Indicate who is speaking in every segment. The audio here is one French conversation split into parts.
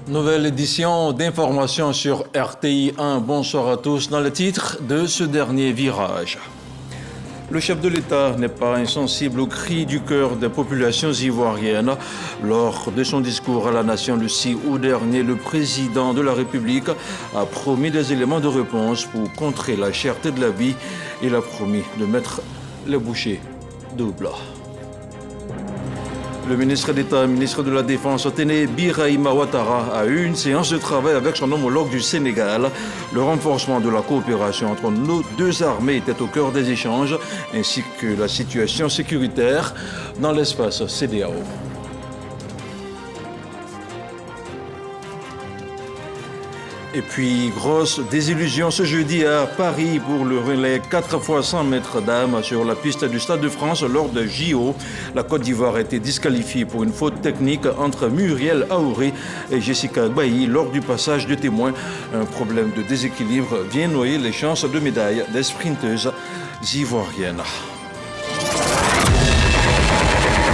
Speaker 1: Nouvelle édition d'information sur RTI 1. Bonsoir à tous. Dans le titre de ce dernier virage. Le chef de l'État n'est pas insensible aux cris du cœur des populations ivoiriennes. Lors de son discours à la nation le 6 août dernier, le président de la République a promis des éléments de réponse pour contrer la cherté de la vie. Il a promis de mettre les bouchées doubles. Le ministre d'État, ministre de la Défense, Téné Birahima Ouattara, a eu une séance de travail avec son homologue du Sénégal. Le renforcement de la coopération entre nos deux armées était au cœur des échanges, ainsi que la situation sécuritaire dans l'espace CEDEAO. Et puis, grosse désillusion ce jeudi à Paris pour le relais 4 x 100 mètres dames sur la piste du Stade de France lors de JO. La Côte d'Ivoire a été disqualifiée pour une faute technique entre Muriel Aouré et Jessica Bailly lors du passage de témoins. Un problème de déséquilibre vient noyer les chances de médaille des sprinteuses ivoiriennes.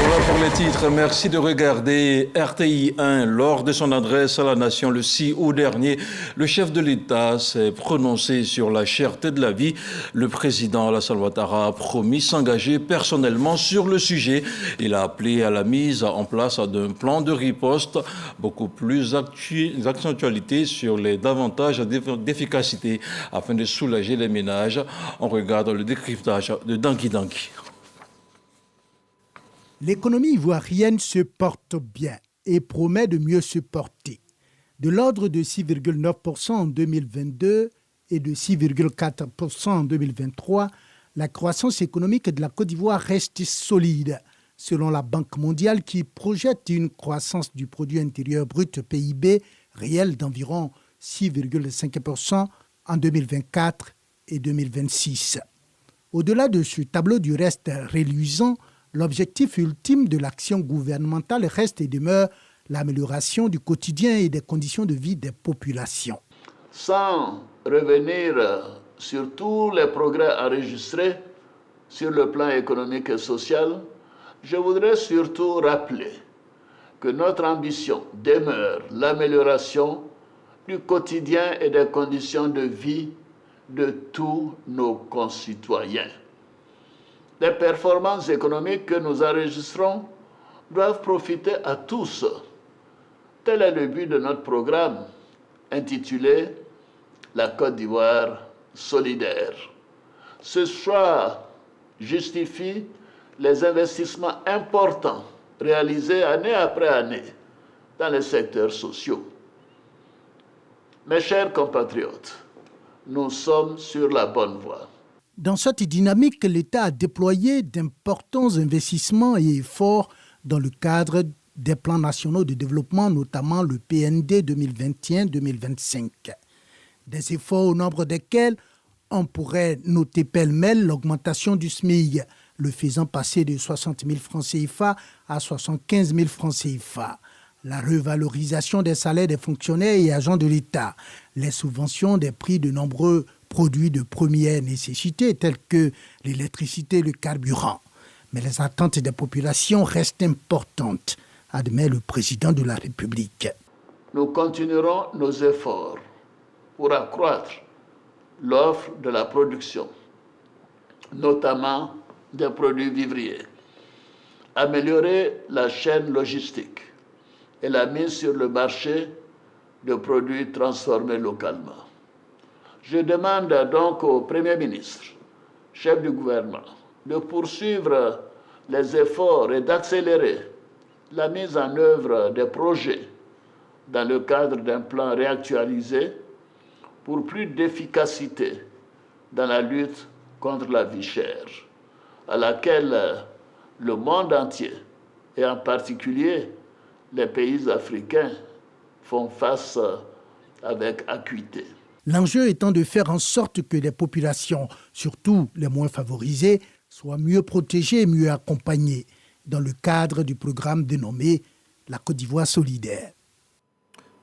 Speaker 1: Voilà pour les titres. Merci de regarder RTI 1. Lors de son adresse à la nation le 6 août dernier, le chef de l'État s'est prononcé sur la cherté de la vie. Le président Alassane Ouattara a promis s'engager personnellement sur le sujet. Il a appelé à la mise en place d'un plan de riposte beaucoup plus d'actualité sur les davantage d'efficacité afin de soulager les ménages. On regarde le décryptage de Danki Danki.
Speaker 2: L'économie ivoirienne se porte bien et promet de mieux se porter. De l'ordre de 6,9% en 2022 et de 6,4% en 2023, la croissance économique de la Côte d'Ivoire reste solide, selon la Banque mondiale qui projette une croissance du produit intérieur brut PIB réel d'environ 6,5% en 2024 et 2026. Au-delà de ce tableau du reste reluisant, l'objectif ultime de l'action gouvernementale reste et demeure l'amélioration du quotidien et des conditions de vie des populations.
Speaker 3: Sans revenir sur tous les progrès enregistrés sur le plan économique et social, je voudrais surtout rappeler que notre ambition demeure l'amélioration du quotidien et des conditions de vie de tous nos concitoyens. Les performances économiques que nous enregistrons doivent profiter à tous. Tel est le but de notre programme intitulé « La Côte d'Ivoire solidaire ». Ce choix justifie les investissements importants réalisés année après année dans les secteurs sociaux. Mes chers compatriotes, nous sommes sur la bonne voie.
Speaker 2: Dans cette dynamique, l'État a déployé d'importants investissements et efforts dans le cadre des plans nationaux de développement, notamment le PND 2021-2025. Des efforts au nombre desquels on pourrait noter pêle-mêle l'augmentation du SMIC, le faisant passer de 60 000 francs CFA à 75 000 francs CFA. La revalorisation des salaires des fonctionnaires et agents de l'État, les subventions des prix de nombreux produits de première nécessité tels que l'électricité et le carburant. Mais les attentes des populations restent importantes, admet le président de la République.
Speaker 3: Nous continuerons nos efforts pour accroître l'offre de la production, notamment des produits vivriers, améliorer la chaîne logistique et la mise sur le marché de produits transformés localement. Je demande donc au Premier ministre, chef du gouvernement, de poursuivre les efforts et d'accélérer la mise en œuvre des projets dans le cadre d'un plan réactualisé pour plus d'efficacité dans la lutte contre la vie chère, à laquelle le monde entier, et en particulier les pays africains, font face avec acuité.
Speaker 2: L'enjeu étant de faire en sorte que les populations, surtout les moins favorisées, soient mieux protégées et mieux accompagnées dans le cadre du programme dénommé « La Côte d'Ivoire solidaire ».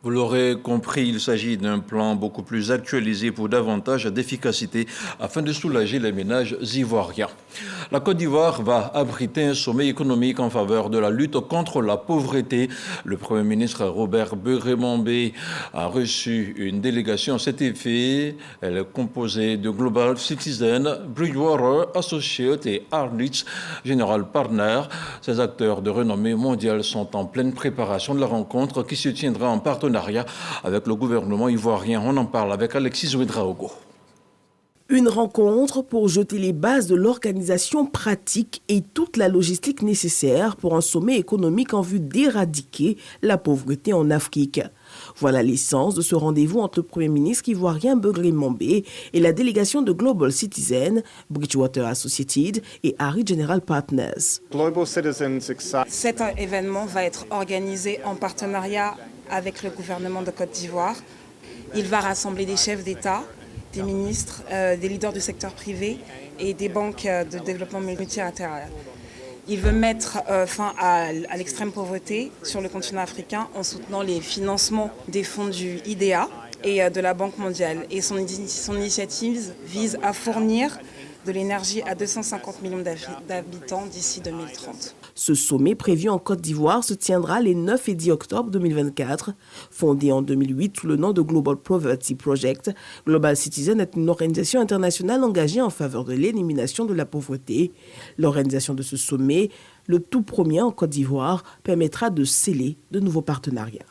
Speaker 1: Vous l'aurez compris, il s'agit d'un plan beaucoup plus actualisé pour davantage d'efficacité afin de soulager les ménages ivoiriens. La Côte d'Ivoire va abriter un sommet économique en faveur de la lutte contre la pauvreté. Le Premier ministre Robert Begré-Mambé a reçu une délégation à cet effet. Elle est composée de Global Citizen, Bridgewater Associates et Arlitz General Partner. Ces acteurs de renommée mondiale sont en pleine préparation de la rencontre qui se tiendra en partenariat avec le gouvernement ivoirien. On en parle avec Alexis Ouedraogo.
Speaker 4: Une rencontre pour jeter les bases de l'organisation pratique et toute la logistique nécessaire pour un sommet économique en vue d'éradiquer la pauvreté en Afrique. Voilà l'essence de ce rendez-vous entre le Premier ministre ivoirien Begré-Mambé et la délégation de Global Citizen, Bridgewater Associates et Harry General Partners.
Speaker 5: Cet événement va être organisé en partenariat avec le gouvernement de Côte d'Ivoire. Il va rassembler des chefs d'État, des ministres, des leaders du secteur privé et des banques de développement multilatéral. Il veut mettre fin à l'extrême pauvreté sur le continent africain en soutenant les financements des fonds du IDEA et de la Banque mondiale. Et son initiative vise à fournir de l'énergie à 250 millions d'habitants d'ici 2030.
Speaker 4: Ce sommet prévu en Côte d'Ivoire se tiendra les 9 et 10 octobre 2024. Fondé en 2008 sous le nom de Global Poverty Project, Global Citizen est une organisation internationale engagée en faveur de l'élimination de la pauvreté. L'organisation de ce sommet, le tout premier en Côte d'Ivoire, permettra de sceller de nouveaux partenariats.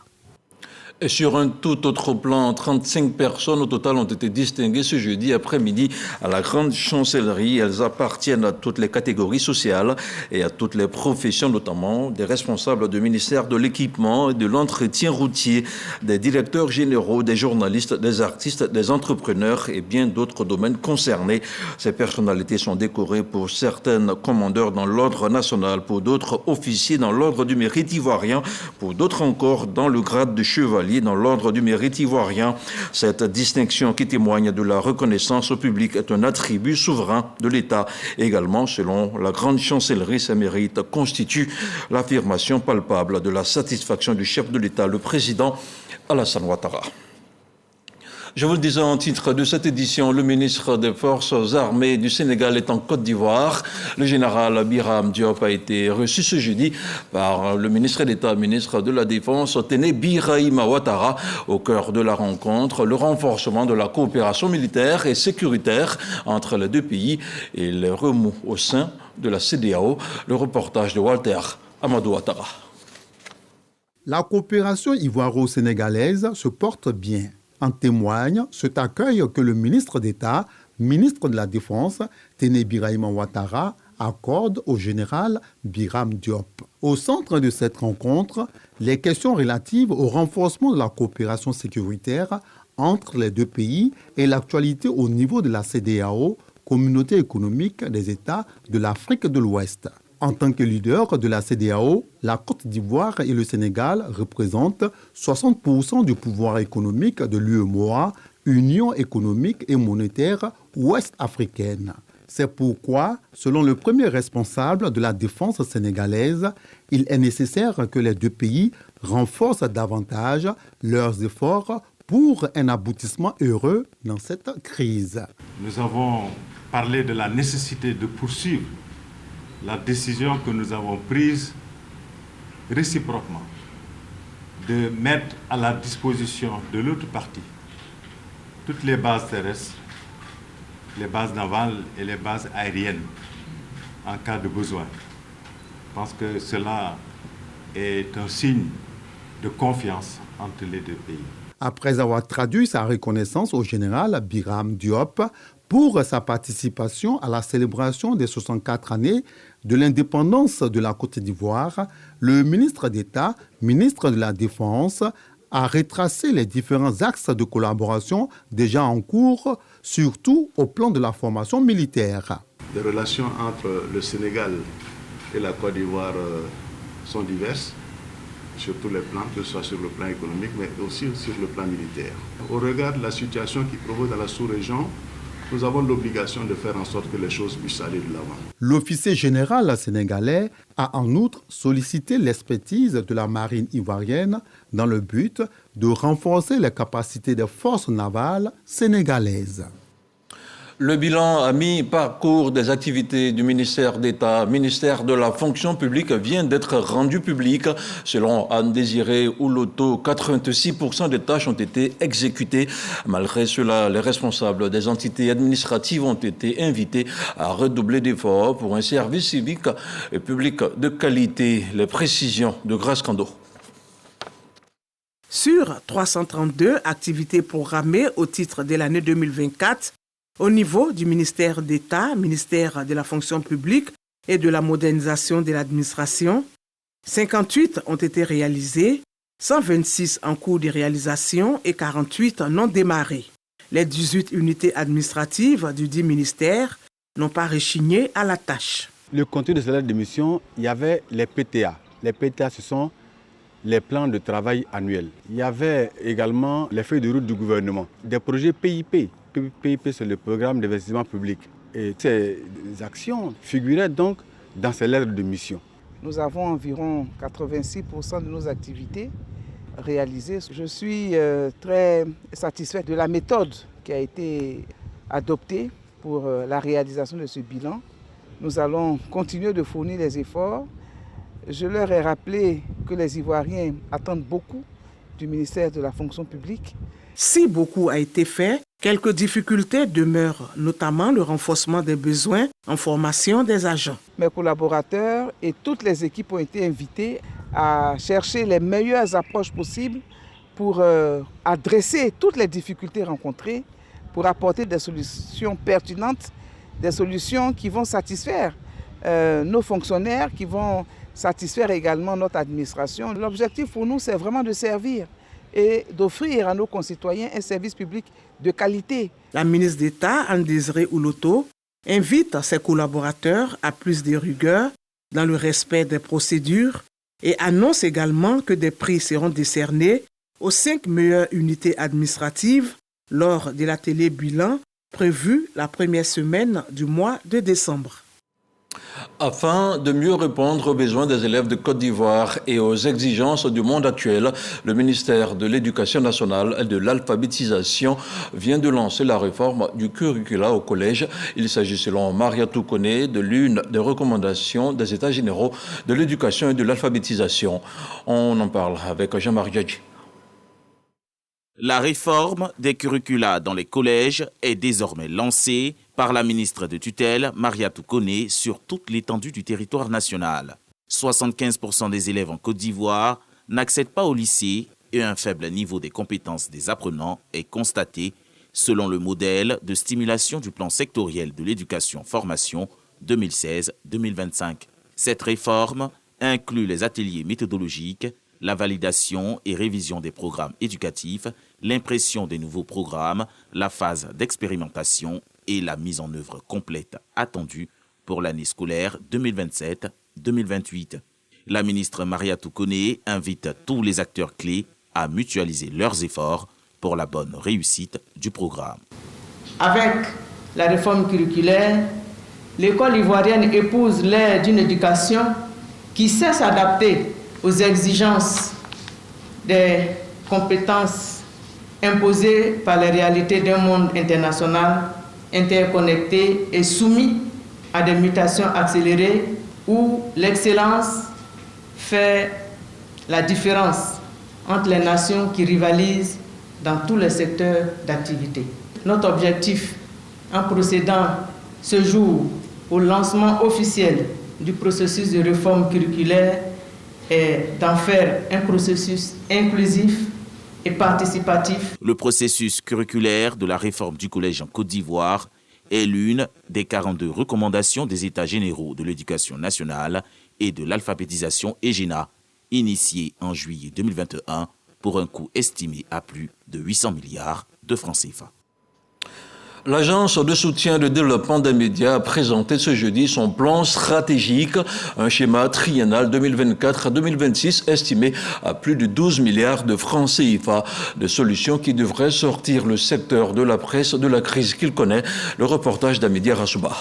Speaker 1: Et sur un tout autre plan, 35 personnes au total ont été distinguées ce jeudi après-midi à la Grande Chancellerie. Elles appartiennent à toutes les catégories sociales et à toutes les professions, notamment des responsables du ministère de l'Équipement et de l'Entretien routier, des directeurs généraux, des journalistes, des artistes, des entrepreneurs et bien d'autres domaines concernés. Ces personnalités sont décorées pour certaines commandeurs dans l'ordre national, pour d'autres officiers dans l'ordre du mérite ivoirien, pour d'autres encore dans le grade de chevalier dans l'ordre du mérite ivoirien. Cette distinction qui témoigne de la reconnaissance au public est un attribut souverain de l'État. Également, selon la Grande Chancellerie, ces mérites constituent l'affirmation palpable de la satisfaction du chef de l'État, le président Alassane Ouattara. Je vous le disais en titre de cette édition, le ministre des Forces armées du Sénégal est en Côte d'Ivoire. Le général Birame Diop a été reçu ce jeudi par le ministre d'État, ministre de la Défense, Téné Birahima Ouattara. Au cœur de la rencontre, le renforcement de la coopération militaire et sécuritaire entre les deux pays et les remous au sein de la CEDEAO. Le reportage de Walter Amadou Ouattara.
Speaker 6: La coopération ivoiro-sénégalaise se porte bien. En témoigne cet accueil que le ministre d'État, ministre de la Défense, Téné Birahima Ouattara, accorde au général Birame Diop. Au centre de cette rencontre, les questions relatives au renforcement de la coopération sécuritaire entre les deux pays et l'actualité au niveau de la CEDEAO, Communauté économique des États de l'Afrique de l'Ouest. En tant que leader de la CEDEAO, la Côte d'Ivoire et le Sénégal représentent 60% du pouvoir économique de l'UEMOA, Union économique et monétaire ouest-africaine. C'est pourquoi, selon le premier responsable de la défense sénégalaise, il est nécessaire que les deux pays renforcent davantage leurs efforts pour un aboutissement heureux dans cette crise.
Speaker 7: Nous avons parlé de la nécessité de poursuivre la décision que nous avons prise réciproquement de mettre à la disposition de l'autre partie toutes les bases terrestres, les bases navales et les bases aériennes en cas de besoin. Je pense que cela est un signe de confiance entre les deux pays.
Speaker 6: Après avoir traduit sa reconnaissance au général Birame Diop pour sa participation à la célébration des 64 années de l'indépendance de la Côte d'Ivoire, le ministre d'État, ministre de la Défense, a retracé les différents axes de collaboration déjà en cours, surtout au plan de la formation militaire.
Speaker 8: Les relations entre le Sénégal et la Côte d'Ivoire sont diverses sur tous les plans, que ce soit sur le plan économique, mais aussi sur le plan militaire. Au regard de la situation qui prévaut dans la sous-région, nous avons l'obligation de faire en sorte que les choses puissent aller de l'avant.
Speaker 6: L'officier général sénégalais a en outre sollicité l'expertise de la marine ivoirienne dans le but de renforcer les capacités des forces navales sénégalaises.
Speaker 1: Le bilan à mi-parcours des activités du ministère d'État, ministère de la fonction publique, vient d'être rendu public. Selon Anne-Désirée Ouloto, 86% des tâches ont été exécutées. Malgré cela, les responsables des entités administratives ont été invités à redoubler d'efforts pour un service civique et public de qualité. Les précisions de Grace Kando.
Speaker 4: Sur 332 activités programmées au titre de l'année 2024, au niveau du ministère d'État, ministère de la fonction publique et de la modernisation de l'administration, 58 ont été réalisées, 126 en cours de réalisation et 48 non démarrées. Les 18 unités administratives du dit ministère n'ont pas rechigné à la tâche.
Speaker 9: Le contenu de cette mission, il y avait les PTA. Les PTA, ce sont les plans de travail annuels. Il y avait également les feuilles de route du gouvernement, des projets PIP. PIP, c'est le programme d'investissement public. Et ces actions figuraient donc dans ces lettres de mission.
Speaker 10: Nous avons environ 86% de nos activités réalisées. Je suis très satisfait de la méthode qui a été adoptée pour la réalisation de ce bilan. Nous allons continuer de fournir les efforts. Je leur ai rappelé que les Ivoiriens attendent beaucoup du ministère de la fonction publique.
Speaker 4: Si beaucoup a été fait, quelques difficultés demeurent, notamment le renforcement des besoins en formation des agents.
Speaker 10: Mes collaborateurs et toutes les équipes ont été invités à chercher les meilleures approches possibles pour adresser toutes les difficultés rencontrées, pour apporter des solutions pertinentes, des solutions qui vont satisfaire nos fonctionnaires, qui vont satisfaire également notre administration. L'objectif pour nous, c'est vraiment de servir et d'offrir à nos concitoyens un service public de qualité.
Speaker 4: La ministre d'État, Anne-Désirée Ouloto, invite ses collaborateurs à plus de rigueur dans le respect des procédures et annonce également que des prix seront décernés aux 5 meilleures unités administratives lors de l'atelier bilan prévu la première semaine du mois de décembre.
Speaker 1: Afin de mieux répondre aux besoins des élèves de Côte d'Ivoire et aux exigences du monde actuel, le ministère de l'Éducation nationale et de l'alphabétisation vient de lancer la réforme du curricula au collège. Il s'agit, selon Mariatou Koné, de l'une des recommandations des États généraux de l'éducation et de l'alphabétisation. On en parle avec Jean-Marie Djadji.
Speaker 11: La réforme des curricula dans les collèges est désormais lancée par la ministre de tutelle, Mariatou Koné, sur toute l'étendue du territoire national. 75% des élèves en Côte d'Ivoire n'accèdent pas au lycée et un faible niveau des compétences des apprenants est constaté selon le modèle de stimulation du plan sectoriel de l'éducation-formation 2016-2025. Cette réforme inclut les ateliers méthodologiques, la validation et révision des programmes éducatifs, l'impression des nouveaux programmes, la phase d'expérimentation et la mise en œuvre complète attendue pour l'année scolaire 2027-2028. La ministre Mariatou Koné invite tous les acteurs clés à mutualiser leurs efforts pour la bonne réussite du programme.
Speaker 12: Avec la réforme curriculaire, l'école ivoirienne épouse l'ère d'une éducation qui sait s'adapter aux exigences des compétences imposées par les réalités d'un monde international, interconnecté et soumis à des mutations accélérées où l'excellence fait la différence entre les nations qui rivalisent dans tous les secteurs d'activité. Notre objectif, en procédant ce jour au lancement officiel du processus de réforme curriculaire, est d'en faire un processus inclusif et participatif.
Speaker 11: Le processus curriculaire de la réforme du collège en Côte d'Ivoire est l'une des 42 recommandations des États généraux de l'éducation nationale et de l'alphabétisation EGENA, initiée en juillet 2021 pour un coût estimé à plus de 800 milliards de francs CFA.
Speaker 1: L'Agence de soutien de développement des médias a présenté ce jeudi son plan stratégique, un schéma triennal 2024-2026 estimé à plus de 12 milliards de francs CFA, des solutions qui devraient sortir le secteur de la presse de la crise qu'il connaît. Le reportage d'Amédia Rassouba.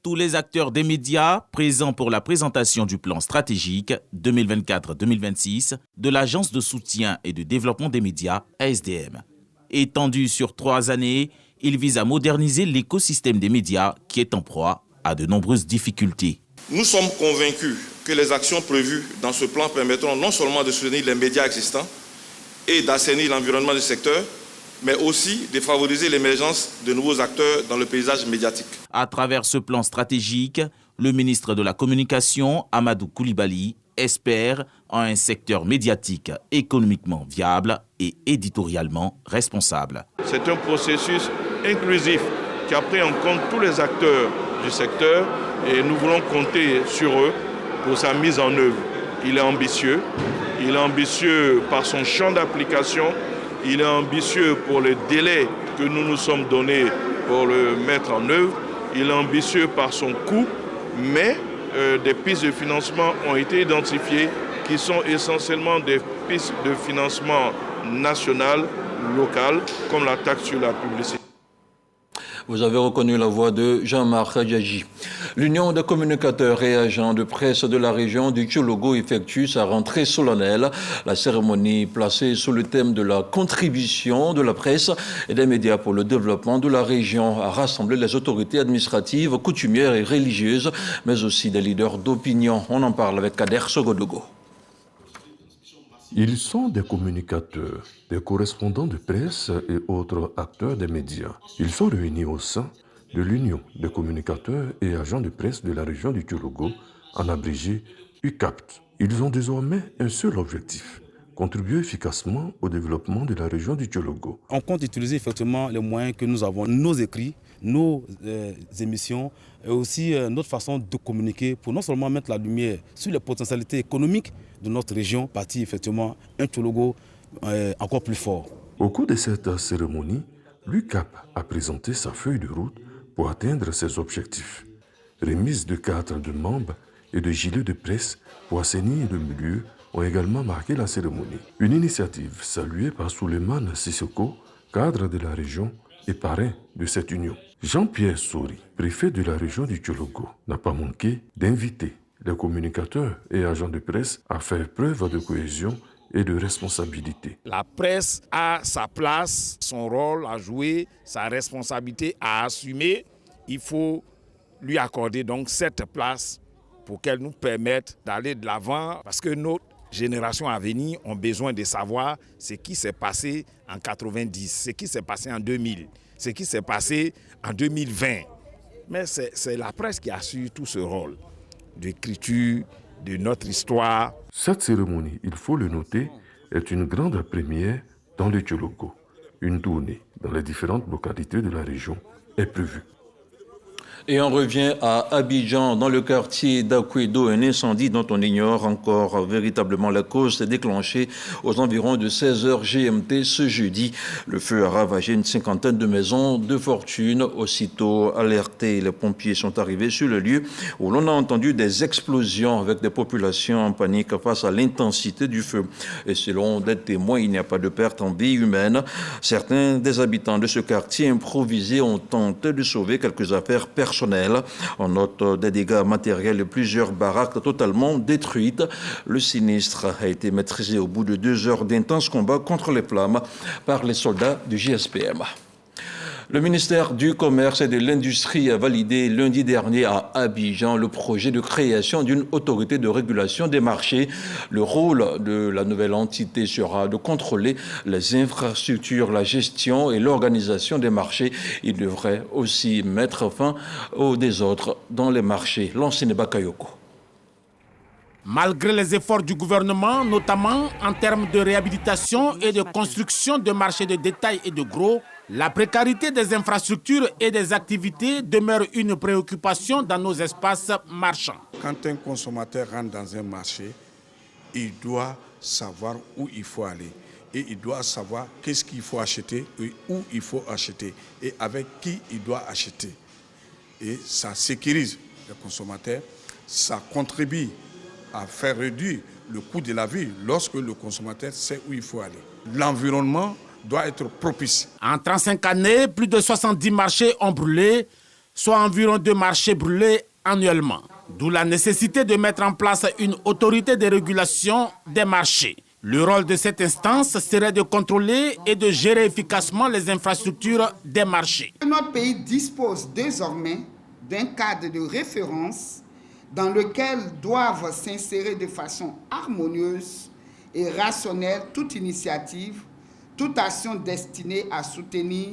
Speaker 11: Tous les acteurs des médias présents pour la présentation du plan stratégique 2024-2026 de l'Agence de soutien et de développement des médias, ASDM. Étendu sur 3 années, il vise à moderniser l'écosystème des médias qui est en proie à de nombreuses difficultés.
Speaker 13: Nous sommes convaincus que les actions prévues dans ce plan permettront non seulement de soutenir les médias existants et d'assainir l'environnement du secteur, mais aussi de favoriser l'émergence de nouveaux acteurs dans le paysage médiatique.
Speaker 11: À travers ce plan stratégique, le ministre de la Communication, Amadou Coulibaly, espère en un secteur médiatique économiquement viable et éditorialement responsable.
Speaker 14: C'est un processus inclusif qui a pris en compte tous les acteurs du secteur et nous voulons compter sur eux pour sa mise en œuvre. Il est ambitieux par son champ d'application, il est ambitieux pour les délais que nous nous sommes donnés pour le mettre en œuvre, il est ambitieux par son coût, mais des pistes de financement ont été identifiées qui sont essentiellement des pistes de financement nationales, locales, comme la taxe sur la publicité.
Speaker 1: Vous avez reconnu la voix de Jean-Marc Adjadji. L'Union des communicateurs et agents de presse de la région du Tchologo effectue sa rentrée solennelle. La cérémonie placée sous le thème de la contribution de la presse et des médias pour le développement de la région a rassemblé les autorités administratives, coutumières et religieuses, mais aussi des leaders d'opinion. On en parle avec Kader Sogodogo.
Speaker 15: Ils sont des communicateurs, des correspondants de presse et autres acteurs des médias. Ils sont réunis au sein de l'Union des communicateurs et agents de presse de la région du Tchologo, en abrégé UCAPT. Ils ont désormais un seul objectif: contribuer efficacement au développement de la région du Tchologo.
Speaker 16: On compte utiliser effectivement les moyens que nous avons, nos écrits, nos émissions et aussi notre façon de communiquer pour non seulement mettre la lumière sur les potentialités économiques de notre région, partie effectivement un Tchologo encore plus fort.
Speaker 15: Au cours de cette cérémonie, l'UCAP a présenté sa feuille de route pour atteindre ses objectifs. Remise de cadres de membres et de gilets de presse pour assainir le milieu ont également marqué la cérémonie. Une initiative saluée par Souleymane Sissoko, cadre de la région et parrain de cette union. Jean-Pierre Sori, préfet de la région du Tchologo, n'a pas manqué d'inviter les communicateurs et agents de presse à faire preuve de cohésion et de responsabilité.
Speaker 17: La presse a sa place, son rôle à jouer, sa responsabilité à assumer. Il faut lui accorder donc cette place pour qu'elle nous permette d'aller de l'avant, parce que nos générations à venir ont besoin de savoir ce qui s'est passé en 90, ce qui s'est passé en 2000, ce qui s'est passé en 2020. Mais c'est la presse qui assure tout ce rôle d'écriture de notre histoire.
Speaker 15: Cette cérémonie, il faut le noter, est une grande première dans le Tchologo. Une tournée dans les différentes localités de la région est prévue.
Speaker 1: Et on revient à Abidjan, dans le quartier d'Akwedo. Un incendie dont on ignore encore véritablement la cause s'est déclenché aux environs de 16h GMT ce jeudi. Le feu a ravagé une cinquantaine de maisons de fortune. Aussitôt alertés, les pompiers sont arrivés sur le lieu où l'on a entendu des explosions avec des populations en panique face à l'intensité du feu. Et selon des témoins, il n'y a pas de perte en vie humaine. Certains des habitants de ce quartier improvisé ont tenté de sauver quelques affaires personnelles. On note des dégâts matériels et plusieurs baraques totalement détruites. Le sinistre a été maîtrisé au bout de 2 heures d'intenses combats contre les flammes par les soldats du JSPM. Le ministère du Commerce et de l'Industrie a validé lundi dernier à Abidjan le projet de création d'une autorité de régulation des marchés. Le rôle de la nouvelle entité sera de contrôler les infrastructures, la gestion et l'organisation des marchés. Il devrait aussi mettre fin au désordre dans les marchés. L'ancien Bakayoko.
Speaker 18: Malgré les efforts du gouvernement, notamment en termes de réhabilitation et de construction de marchés de détail et de gros, la précarité des infrastructures et des activités demeure une préoccupation dans nos espaces marchands.
Speaker 19: Quand un consommateur rentre dans un marché, il doit savoir où il faut aller. et il doit savoir qu'est-ce qu'il faut acheter et où il faut acheter et avec qui il doit acheter. Et ça sécurise les consommateurs, ça contribue à faire réduire le coût de la vie lorsque le consommateur sait où il faut aller. L'environnement doit être propice.
Speaker 18: En 35 années, plus de 70 marchés ont brûlé, soit environ 2 marchés brûlés annuellement. D'où la nécessité de mettre en place une autorité de régulation des marchés. Le rôle de cette instance serait de contrôler et de gérer efficacement les infrastructures des marchés.
Speaker 20: Notre pays dispose désormais d'un cadre de référence dans lequel doivent s'insérer de façon harmonieuse et rationnelle toute initiative, toute action destinée à soutenir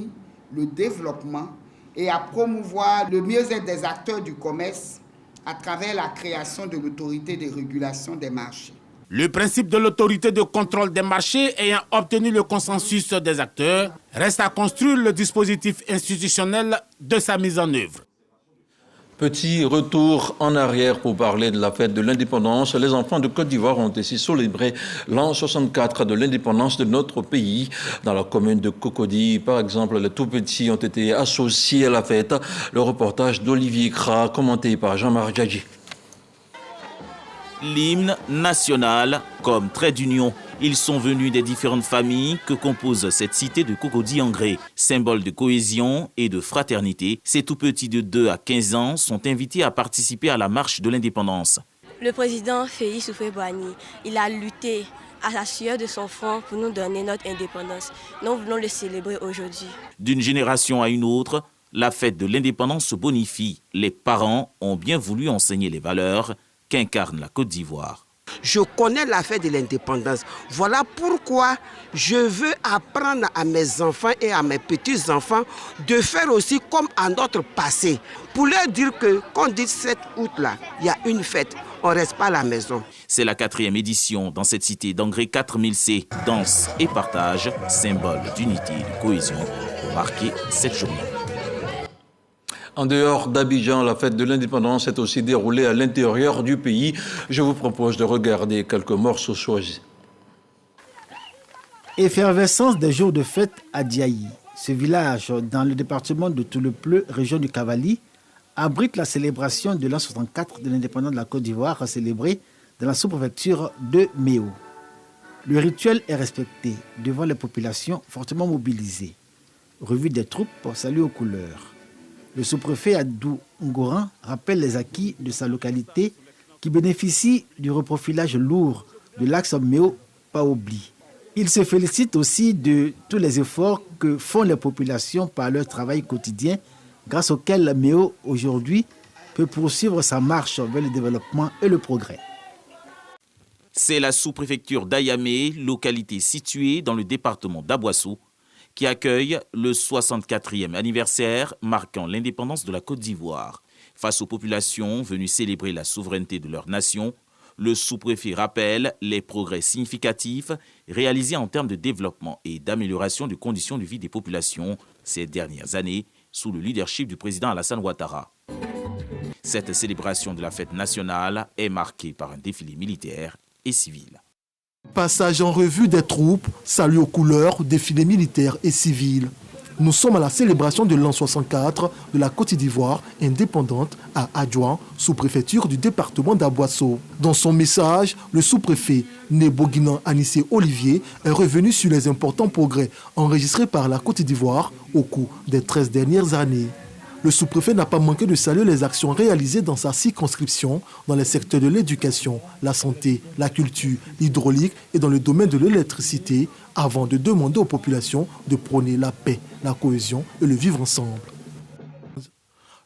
Speaker 20: le développement et à promouvoir le mieux-être des acteurs du commerce à travers la création de l'autorité de régulation des marchés.
Speaker 18: Le principe de l'autorité de contrôle des marchés ayant obtenu le consensus des acteurs, reste à construire le dispositif institutionnel de sa mise en œuvre.
Speaker 1: Petit retour en arrière pour parler de la fête de l'indépendance. Les enfants de Côte d'Ivoire ont ainsi célébré l'an 64 de l'indépendance de notre pays. Dans la commune de Cocody, par exemple, les tout-petits ont été associés à la fête. Le reportage d'Olivier Kra, commenté par Jean-Marc Djadji.
Speaker 11: L'hymne national comme trait d'union. Ils sont venus des différentes familles que compose cette cité de Cocody-en-Gré. Symbole de cohésion et de fraternité, ces tout-petits de 2 à 15 ans sont invités à participer à la marche de l'indépendance.
Speaker 21: Le président Félix Houphouët-Boigny, il a lutté à la sueur de son front pour nous donner notre indépendance. Nous voulons le célébrer aujourd'hui.
Speaker 11: D'une génération à une autre, la fête de l'indépendance se bonifie. Les parents ont bien voulu enseigner les valeurs qu'incarne la Côte d'Ivoire.
Speaker 22: Je connais la fête de l'indépendance. Voilà pourquoi je veux apprendre à mes enfants et à mes petits-enfants de faire aussi comme à notre passé. Pour leur dire que quand on dit 7 août, là, il y a une fête, on ne reste pas à la maison.
Speaker 11: C'est la 4e édition dans cette cité d'Engré 4000C. Danse et partage, symbole d'unité et de cohésion pour marquer cette journée.
Speaker 1: En dehors d'Abidjan, la fête de l'indépendance s'est aussi déroulée à l'intérieur du pays. Je vous propose de regarder quelques morceaux choisis.
Speaker 2: Effervescence des jours de fête à Diaï. Ce village, dans le département de Toulepleu, région du Cavali, abrite la célébration de l'an 64 de l'indépendance de la Côte d'Ivoire, célébrée dans la sous-préfecture de Méo. Le rituel est respecté devant les populations fortement mobilisées. Revue des troupes, salut aux couleurs. Le sous-préfet Adou Ngoran rappelle les acquis de sa localité qui bénéficie du reprofilage lourd de l'axe Méo-Paobli. Il se félicite aussi de tous les efforts que font les populations par leur travail quotidien, grâce auquel Méo aujourd'hui peut poursuivre sa marche vers le développement et le progrès.
Speaker 11: C'est la sous-préfecture d'Ayamé, localité située dans le département d'Aboissou, qui accueille le 64e anniversaire marquant l'indépendance de la Côte d'Ivoire. Face aux populations venues célébrer la souveraineté de leur nation, le sous-préfet rappelle les progrès significatifs réalisés en termes de développement et d'amélioration des conditions de vie des populations ces dernières années sous le leadership du président Alassane Ouattara. Cette célébration de la fête nationale est marquée par un défilé militaire et civil.
Speaker 23: Passage en revue des troupes, salut aux couleurs, défilé militaire et civil. Nous sommes à la célébration de l'an 64 de la Côte d'Ivoire indépendante à Adjouan, sous-préfecture du département d'Aboissou. Dans son message, le sous-préfet Neboguinan Anissé Olivier est revenu sur les importants progrès enregistrés par la Côte d'Ivoire au cours des 13 dernières années. Le sous-préfet n'a pas manqué de saluer les actions réalisées dans sa circonscription dans les secteurs de l'éducation, la santé, la culture, l'hydraulique et dans le domaine de l'électricité, avant de demander aux populations de prôner la paix, la cohésion et le vivre ensemble.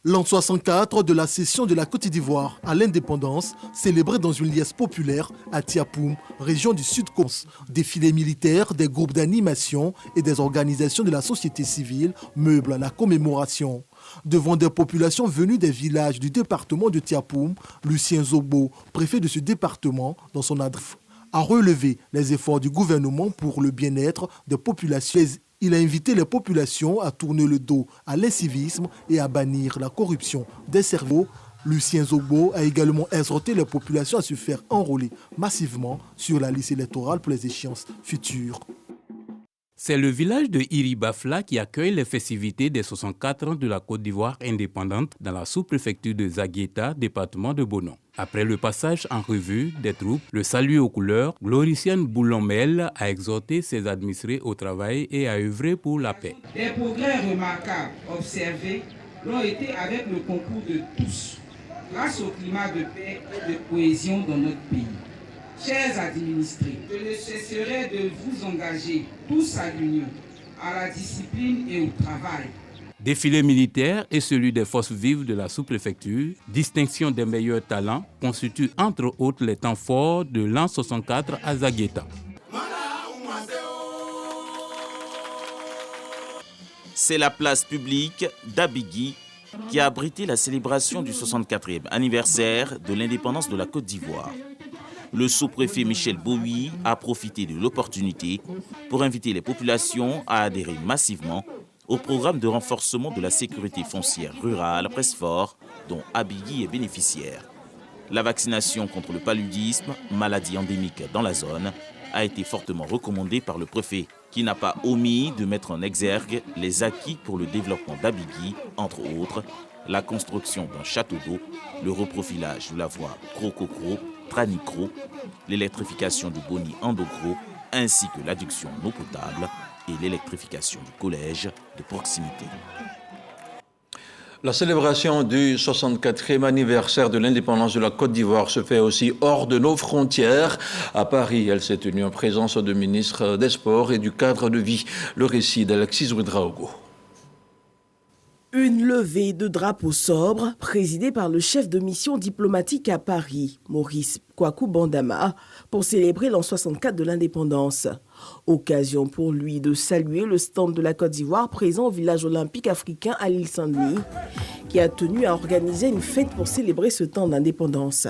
Speaker 23: L'an 64 de la cession de la Côte d'Ivoire à l'indépendance, célébrée dans une liesse populaire à Tiapoum, région du Sud-Kons. Défilés militaires, des groupes d'animation et des organisations de la société civile meublent la commémoration. Devant des populations venues des villages du département de Tiapoum, Lucien Zogbo, préfet de ce département, dans son adresse, a relevé les efforts du gouvernement pour le bien-être des populations. Il a invité les populations à tourner le dos à l'incivisme et à bannir la corruption des cerveaux. Lucien Zogbo a également exhorté les populations à se faire enrôler massivement sur la liste électorale pour les échéances futures.
Speaker 3: C'est le village de Iribafla qui accueille les festivités des 64 ans de la Côte d'Ivoire indépendante dans la sous-préfecture de Zagueta, département de Bonon. Après le passage en revue des troupes, le salut aux couleurs, Gloriciane Boulomel a exhorté ses administrés au travail et à œuvrer pour la paix.
Speaker 5: Des progrès remarquables observés l'ont été avec le concours de tous, grâce au climat de paix et de cohésion dans notre pays. Chers administrés, je ne cesserai de vous engager tous à l'union, à la discipline et au travail.
Speaker 3: Défilé militaire et celui des forces vives de la sous-préfecture, distinction des meilleurs talents, constituent entre autres les temps forts de l'an 64 à Zagueta.
Speaker 11: C'est la place publique d'Abigui qui a abrité la célébration du 64e anniversaire de l'indépendance de la Côte d'Ivoire. Le sous-préfet Michel Boui a profité de l'opportunité pour inviter les populations à adhérer massivement au programme de renforcement de la sécurité foncière rurale Presfort, dont Abigui est bénéficiaire. La vaccination contre le paludisme, maladie endémique dans la zone, a été fortement recommandée par le préfet, qui n'a pas omis de mettre en exergue les acquis pour le développement d'Abigui, entre autres, la construction d'un château d'eau, le reprofilage de la voie Crococro, Tranicro, l'électrification du Boni Andogro, ainsi que l'adduction d'eau potable et l'électrification du collège de proximité.
Speaker 1: La célébration du 64e anniversaire de l'indépendance de la Côte d'Ivoire se fait aussi hors de nos frontières. À Paris, elle s'est tenue en présence du ministre des Sports et du cadre de vie. Le récit d'Alexis Ouedraogo.
Speaker 4: Une levée de drapeaux sobres présidée par le chef de mission diplomatique à Paris, Maurice Kwaku Bandama, pour célébrer l'an 64 de l'indépendance. Occasion pour lui de saluer le stand de la Côte d'Ivoire présent au village olympique africain à l'île Saint-Denis, qui a tenu à organiser une fête pour célébrer ce temps d'indépendance.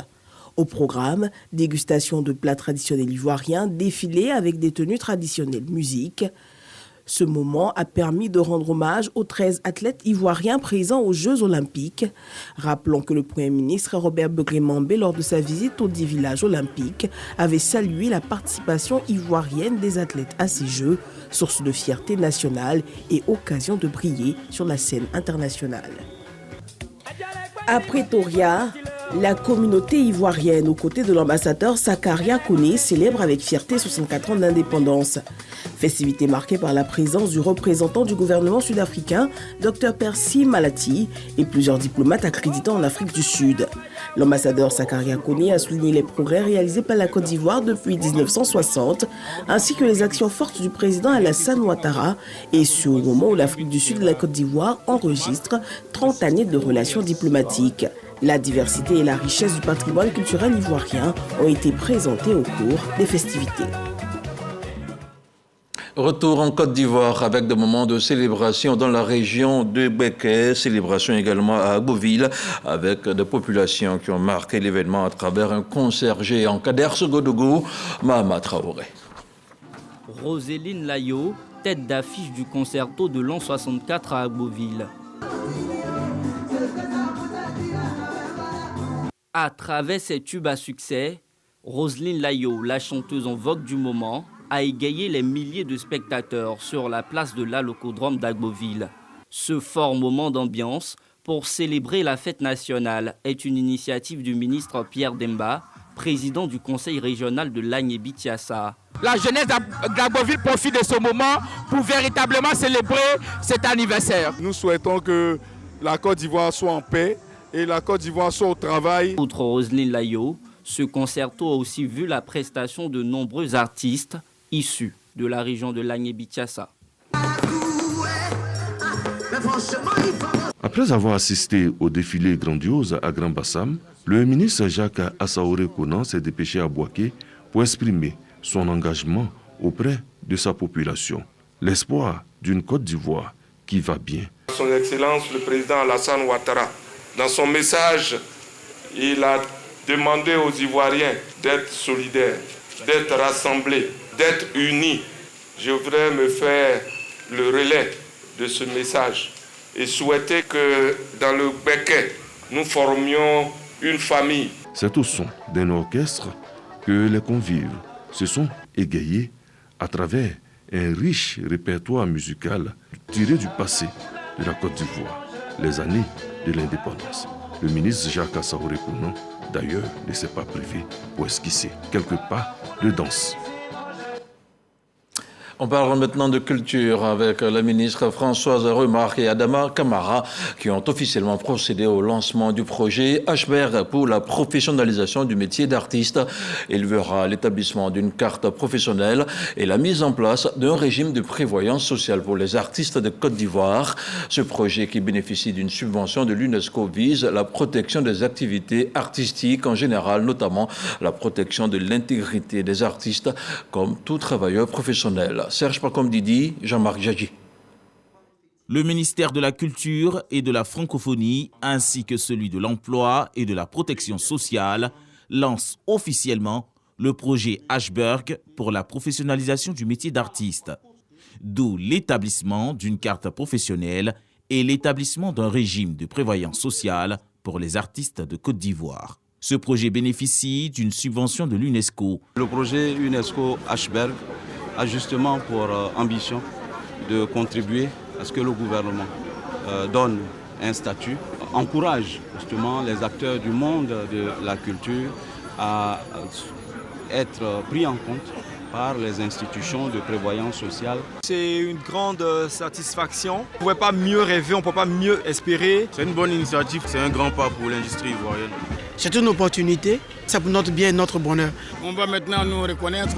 Speaker 4: Au programme, dégustation de plats traditionnels ivoiriens, défilé avec des tenues traditionnelles, musique. Ce moment a permis de rendre hommage aux 13 athlètes ivoiriens présents aux Jeux olympiques. Rappelons que le Premier ministre Robert Begré-Mambé, lors de sa visite aux 10 villages olympiques, avait salué la participation ivoirienne des athlètes à ces Jeux, source de fierté nationale et occasion de briller sur la scène internationale. À Pretoria, la communauté ivoirienne, aux côtés de l'ambassadeur Sakaria Kone, célèbre avec fierté 64 ans d'indépendance. Festivité marquée par la présence du représentant du gouvernement sud-africain, Dr Percy Malati, et plusieurs diplomates accrédités en Afrique du Sud. L'ambassadeur Sakaria Kone a souligné les progrès réalisés par la Côte d'Ivoire depuis 1960, ainsi que les actions fortes du président Alassane Ouattara, et ce au moment où l'Afrique du Sud et la Côte d'Ivoire enregistrent 30 années de relations diplomatiques. La diversité et la richesse du patrimoine culturel ivoirien ont été présentées au cours des festivités.
Speaker 1: Retour en Côte d'Ivoire avec des moments de célébration dans la région de Békay, célébration également à Agboville avec des populations qui ont marqué l'événement à travers un concert géant. Kader Sogodougou, Mahama Traoré.
Speaker 7: Roséline Layo, tête d'affiche du concerto de l'an 64 à Agboville. À travers ses tubes à succès, Roséline Layo, la chanteuse en vogue du moment, a égayé les milliers de spectateurs sur la place de l'Alocodrome d'Agboville. Ce fort moment d'ambiance pour célébrer la fête nationale est une initiative du ministre Pierre Demba, président du conseil régional de l'Agné-Bitiassa.
Speaker 24: La jeunesse d'Agboville profite de ce moment pour véritablement célébrer cet anniversaire.
Speaker 19: Nous souhaitons que la Côte d'Ivoire soit en paix et la Côte d'Ivoire soit au travail.
Speaker 7: Outre Roséline Layo, ce concerto a aussi vu la prestation de nombreux artistes issus de la région de l'Agné-Bitiassa.
Speaker 15: Après avoir assisté au défilé grandiose à Grand Bassam, le ministre Jacques Assaouré Konan s'est dépêché à Bouaké pour exprimer son engagement auprès de sa population. L'espoir d'une Côte d'Ivoire qui va bien.
Speaker 13: Son Excellence le président Alassane Ouattara, dans son message, il a demandé aux Ivoiriens d'être solidaires, d'être rassemblés, d'être unis. Je voudrais me faire le relais de ce message et souhaiter que dans le Békay, nous formions une famille.
Speaker 15: C'est au son d'un orchestre que les convives se sont égayés à travers un riche répertoire musical tiré du passé de la Côte d'Ivoire, les années de l'indépendance. Le ministre Jacques Assaouré Kounon, d'ailleurs, ne s'est pas privé pour esquisser quelques pas de danse.
Speaker 1: On parlera maintenant de culture avec la ministre Françoise Remarque et Adama Camara qui ont officiellement procédé au lancement du projet HBERG pour la professionnalisation du métier d'artiste. Il verra l'établissement d'une carte professionnelle et la mise en place d'un régime de prévoyance sociale pour les artistes de Côte d'Ivoire. Ce projet qui bénéficie d'une subvention de l'UNESCO vise la protection des activités artistiques en général, notamment la protection de l'intégrité des artistes comme tout travailleur professionnel. Serge Pacom Didi, Jean-Marc Djadji.
Speaker 11: Le ministère de la Culture et de la Francophonie, ainsi que celui de l'Emploi et de la Protection sociale, lancent officiellement le projet HBERG pour la professionnalisation du métier d'artiste, d'où l'établissement d'une carte professionnelle et l'établissement d'un régime de prévoyance sociale pour les artistes de Côte d'Ivoire. Ce projet bénéficie d'une subvention de l'UNESCO.
Speaker 6: Le projet UNESCO HBERG a justement pour ambition de contribuer à ce que le gouvernement donne un statut, encourage justement les acteurs du monde de la culture à être pris en compte par les institutions de prévoyance sociale.
Speaker 8: C'est une grande satisfaction. On ne pouvait pas mieux rêver, on ne peut pas mieux espérer.
Speaker 9: C'est une bonne initiative, c'est un grand pas pour l'industrie ivoirienne.
Speaker 10: C'est une opportunité, c'est pour notre bien et notre bonheur.
Speaker 25: On va maintenant nous reconnaître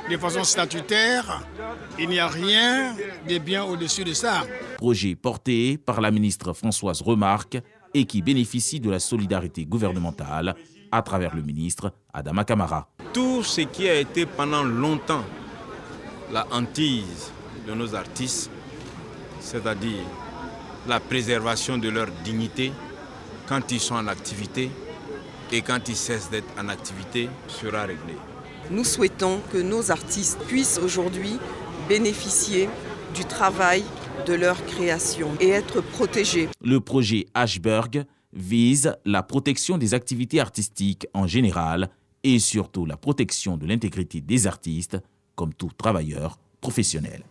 Speaker 25: de façon statutaire. Il n'y a rien de bien au-dessus de ça.
Speaker 11: Projet porté par la ministre Françoise Remarque et qui bénéficie de la solidarité gouvernementale à travers le ministre Adama Camara.
Speaker 9: Tout ce qui a été pendant longtemps la hantise de nos artistes, c'est-à-dire la préservation de leur dignité quand ils sont en activité et quand ils cessent d'être en activité, sera réglé.
Speaker 26: Nous souhaitons que nos artistes puissent aujourd'hui bénéficier du travail de leur création et être protégés.
Speaker 11: Le projet HBERG vise la protection des activités artistiques en général et surtout la protection de l'intégrité des artistes comme tout travailleur professionnel.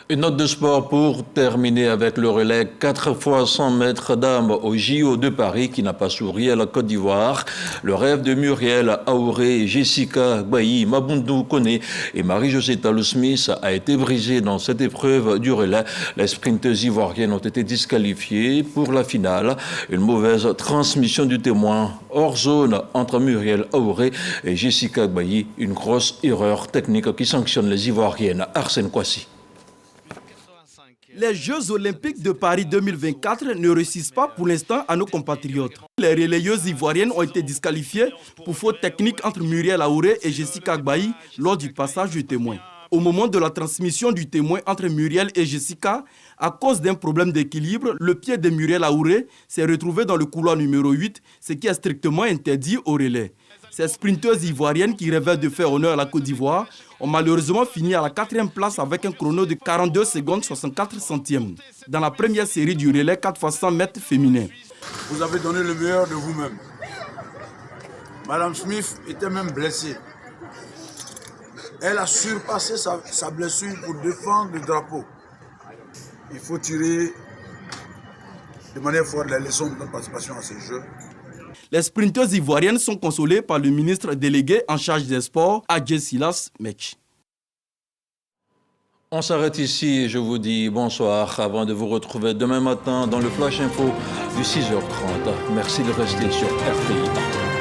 Speaker 1: Une note de sport pour terminer avec le relais 4 fois 100 mètres dames au JO de Paris qui n'a pas souri à la Côte d'Ivoire. Le rêve de Muriel Aouré, Jessica Gbayi, Mabundou Kone et Marie-Josée Talou-Smith a été brisé dans cette épreuve du relais. Les sprinteuses ivoiriennes ont été disqualifiées pour la finale. Une mauvaise transmission du témoin hors zone entre Muriel Aouré et Jessica Gbayi. Une grosse erreur technique qui sanctionne les Ivoiriennes. Arsène Kouassi.
Speaker 27: Les Jeux olympiques de Paris 2024 ne réussissent pas pour l'instant à nos compatriotes. Les relayeuses ivoiriennes ont été disqualifiées pour faute technique entre Muriel Aouré et Jessica Gbayi lors du passage du témoin. Au moment de la transmission du témoin entre Muriel et Jessica, à cause d'un problème d'équilibre, le pied de Muriel Aouré s'est retrouvé dans le couloir numéro 8, ce qui est strictement interdit au relais. Ces sprinteuses ivoiriennes qui rêvaient de faire honneur à la Côte d'Ivoire ont malheureusement fini à la 4e place avec un chrono de 42 secondes 64 centièmes dans la première série du relais 4 x 100 mètres féminin.
Speaker 28: Vous avez donné le meilleur de vous-même. Madame Smith était même blessée. Elle a surpassé sa blessure pour défendre le drapeau. Il faut tirer de manière forte les leçons de notre participation à ces Jeux.
Speaker 27: Les sprinteuses ivoiriennes sont consolées par le ministre délégué en charge des sports, Adjé Silas Mech.
Speaker 1: On s'arrête ici et je vous dis bonsoir avant de vous retrouver demain matin dans le Flash Info du 6h30. Merci de rester sur RTI.